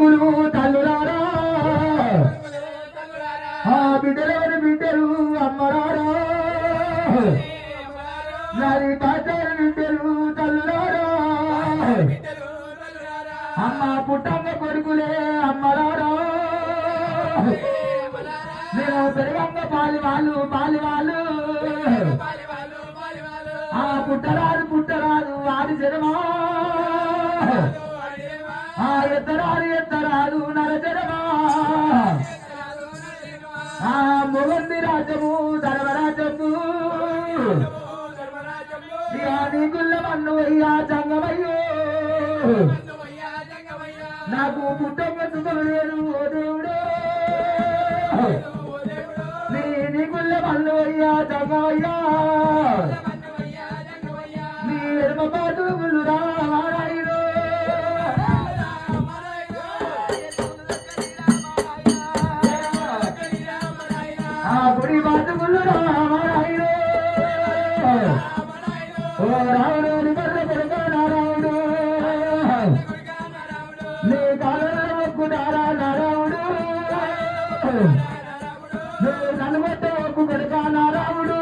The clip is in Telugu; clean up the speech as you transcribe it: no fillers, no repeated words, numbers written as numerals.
కొడుకులు తల్లులారా ఆ బిడ్డలోని బిడ్డలు అమ్మరారా నాది బాచారు బిడ్డలు తల్లులారా అమ్మ పుట్టమ్మ కొడుకులే అమ్మరారా నేను పెరగమ్మ పాలివాళ్ళు ఆ పుట్టరాదు వాడి జనమా ఆ ఎత్తరాదు నర జనమా ఆ మొగంది రాజము ధర్మరాజము నీ గుళ్ళ మన్ను అయ్యా జంగమయ్యో నాకు పుట్టమ్మ సుఖము లేదు ఓ దేవుడు నీ గుళ్ళ మన్ను అయ్యా జంగమయ్యా నీ ఎడమ పాటు గుళ్ళు రావారాయిలో ఆ గుడి పాటు గుళ్ళు రావారాయిలో ఓ రావుడు మర్ర కొడుక నారావుడు నీ కాలంలో ఒక్కుడారా నారావుడు నువ్వు నలుగొట్ట ఒక్కు కొడుక నారావుడు